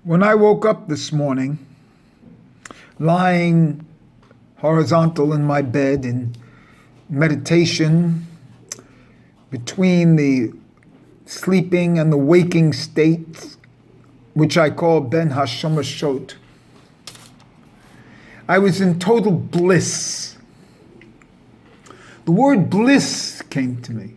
When I woke up this morning, lying horizontal in my bed in meditation between the sleeping and the waking states, which I call Ben Hashemashot, I was in total bliss. The word bliss came to me.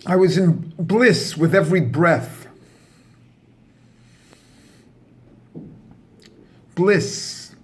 I was in bliss with every breath. Bliss.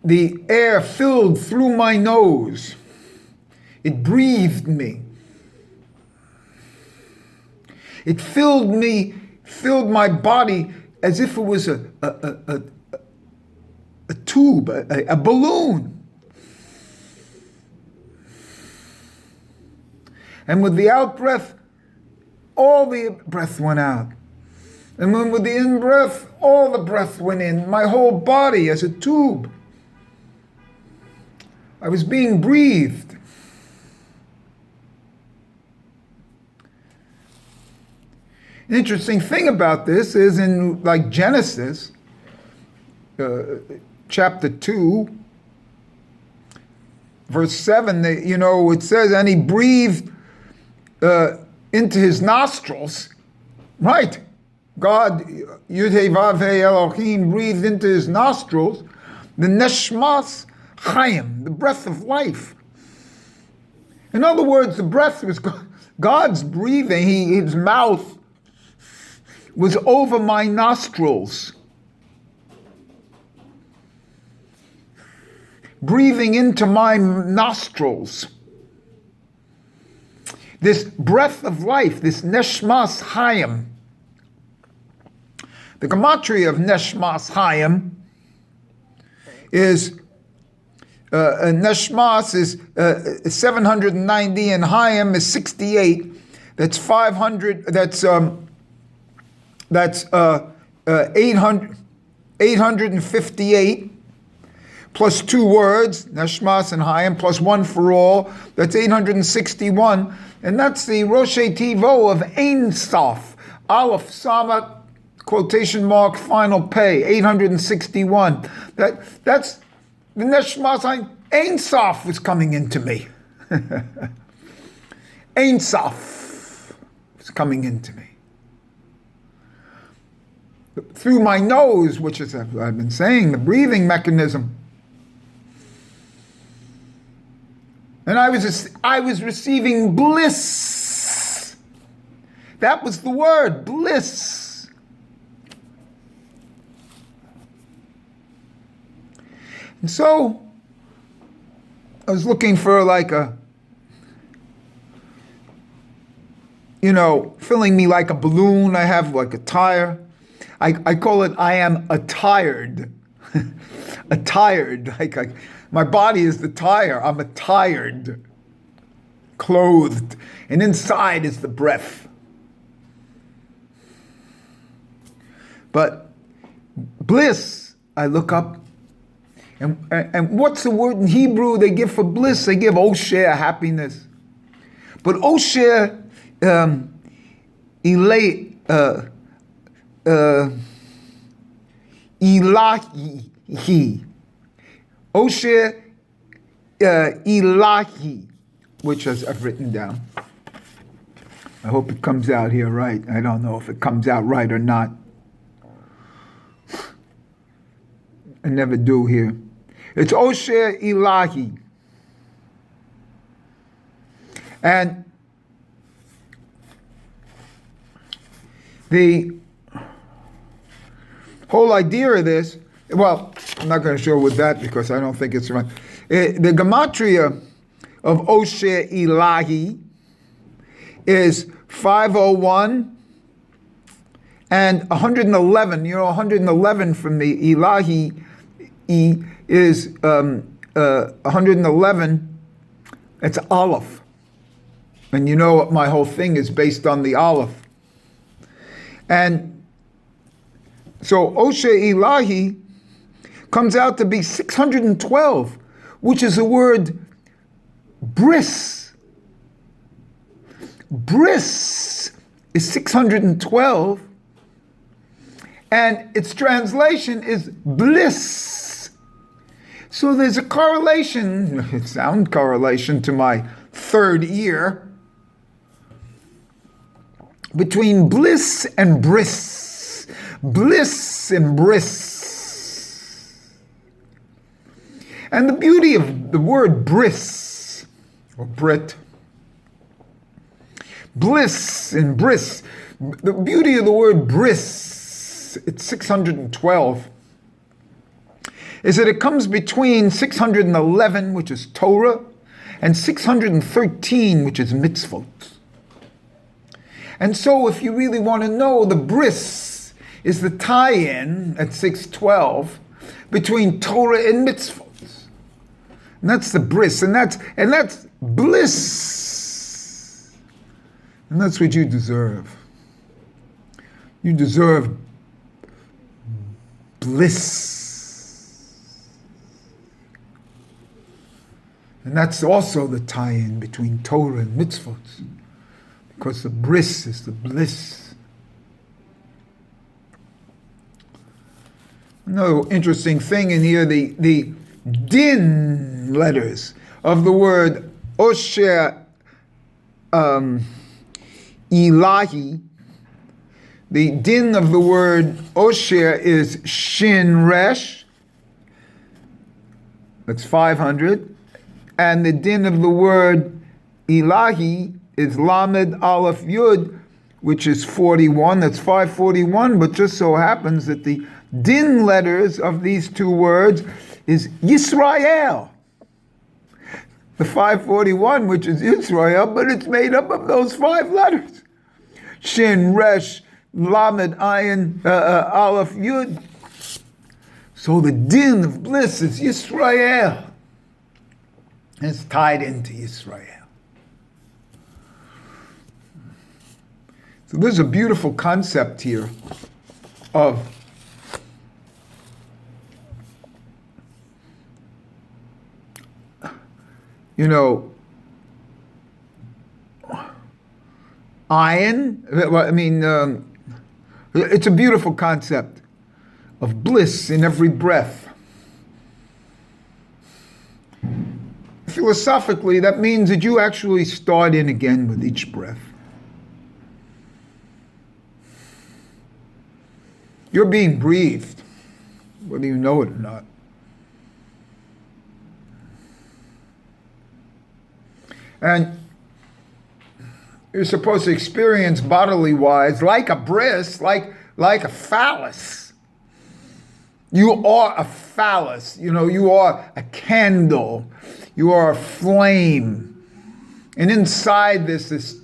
The air filled through my nose. It breathed me. It filled my body as if it was a tube, a balloon. And with the out breath, all the breath went out. And then with the in-breath, all the breath went in, my whole body as a tube. I was being breathed. An interesting thing about this is in Genesis, chapter 2, verse 7, it says, and he breathed into his nostrils, right? God, Yud-Heh-Vav-Heh Elohim, breathed into his nostrils the neshmas chayim, the breath of life. In other words, the breath was God's breathing. His mouth was over my nostrils, breathing into my nostrils. This breath of life, this neshmas chayim. The gematria of Neshmas Hayim is Neshmas is 790 and Hayim is 68. That's 500. That's 858 plus two words, Neshmas and Hayim, plus one for all. That's 861, and that's the Rosh Tivo of Ein Sof, Aleph Samach, quotation mark, final pay, 861. That's the Neshmas Ein Sof was coming into me. Ein Sof was coming into me. Through my nose, which is, I've been saying, the breathing mechanism. And I was receiving bliss. That was the word, bliss. And so, I was looking for filling me like a balloon. I have like a tire. I call it, I am attired. Attired. My body is the tire. I'm attired. Clothed. And inside is the breath. But bliss, I look up. And what's the word in Hebrew they give for bliss? They give osher, happiness. But osher, ilahi. Osher ilahi, which I've written down. I hope it comes out here right. I don't know if it comes out right or not. I never do here. It's Osher Ilahi. And the whole idea of this, well, I'm not going to show with that because I don't think it's right. The gematria of Osher Ilahi is 501 and 111. 111 from the Ilahi is 111. It's Aleph. And my whole thing is based on the Aleph. And so Osher Ilahi comes out to be 612, which is the word bris. Bris is 612, and its translation is bliss. So there's a correlation, sound correlation to my third ear, between bliss and bris. Bliss and bris. And the beauty of the word bris, or Brit, bliss and bris, the beauty of the word bris, it's 612, is that it comes between 611, which is Torah, and 613, which is mitzvot. And so if you really want to know, the bris is the tie-in at 612 between Torah and mitzvot. And that's the bris, and that's bliss. And that's what you deserve. You deserve bliss. And that's also the tie-in between Torah and mitzvot, because the bris is the bliss. Another interesting thing in here, the din letters of the word Osher Ilahi. The din of the word Osher is Shin Resh. That's 500. And the din of the word Ilahi is Lamed Aleph Yud, which is 41. That's 541. But just so happens that the din letters of these two words is Yisrael. The 541, which is Israel, but it's made up of those 5 letters. Shin, Resh, Lamed, Ayin, Aleph, Yud. So the din of bliss is Yisrael. And it's tied into Yisrael. So there's a beautiful concept here of iron. It's a beautiful concept of bliss in every breath. Philosophically, that means that you actually start in again with each breath. You're being breathed, whether you know it or not. And you're supposed to experience bodily wise, like a bris, like a phallus. You are a phallus. You are a candle. You are a flame. And inside this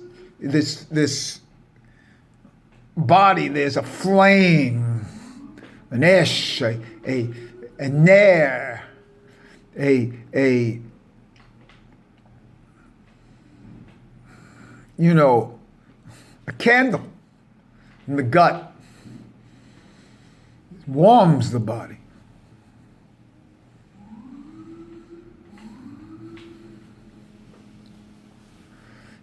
body, there's a flame, an esh, a ner, a candle in the gut. It warms the body.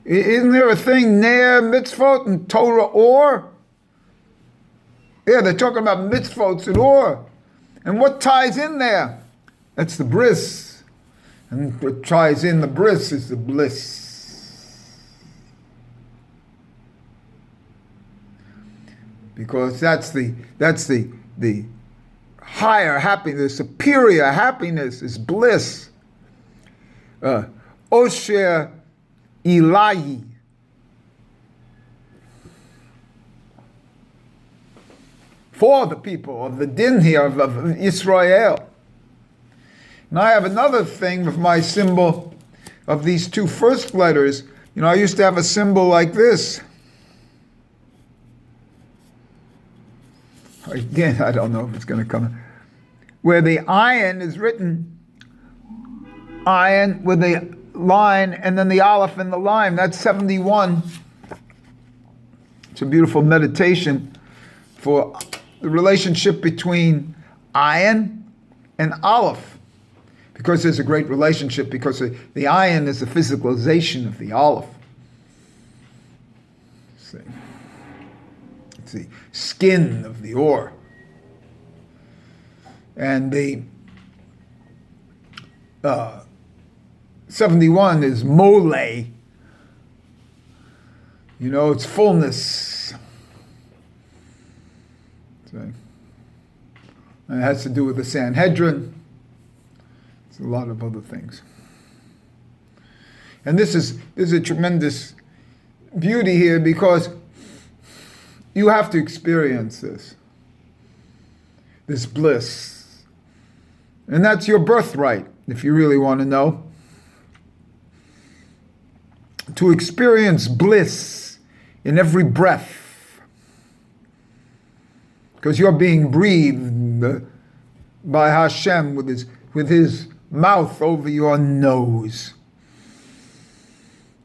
Isn't there a thing, ner, mitzvot, and Torah, or? Yeah, they're talking about mitzvot and or. And what ties in there? That's the bris. And what ties in the bris is the bliss. Because that's the higher happiness, superior happiness is bliss. Osher Ilahi. For the people of the din here of Israel. And I have another thing with my symbol of these two first letters. I used to have a symbol like this. Again, I don't know if it's going to come. Where the ayin is written, ayin with the line, and then the aleph and the line. That's 71. It's a beautiful meditation for the relationship between ayin and aleph. Because there's a great relationship, because the ayin is the physicalization of the aleph. See. It's the skin of the ore. And the 71 is mole. It's fullness. And it has to do with the Sanhedrin. It's a lot of other things. And there's a tremendous beauty here because you have to experience this bliss. And that's your birthright, if you really want to know. To experience bliss in every breath. Because you're being breathed by Hashem with his mouth over your nose.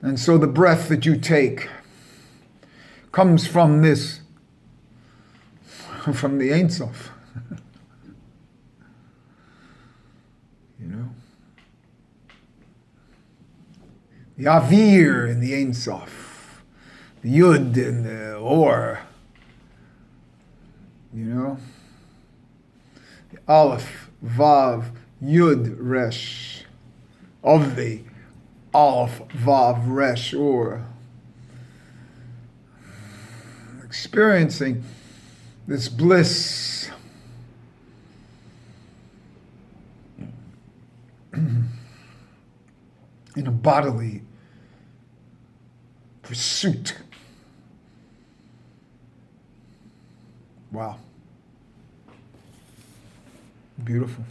And so the breath that you take comes from the Ein Sof. The Avir in the Ein Sof. The Yud and the Or. The Aleph, Vav, Yud, Resh. Of the Aleph, Vav, Resh, Or. Experiencing this bliss. In a bodily pursuit. Wow. Beautiful.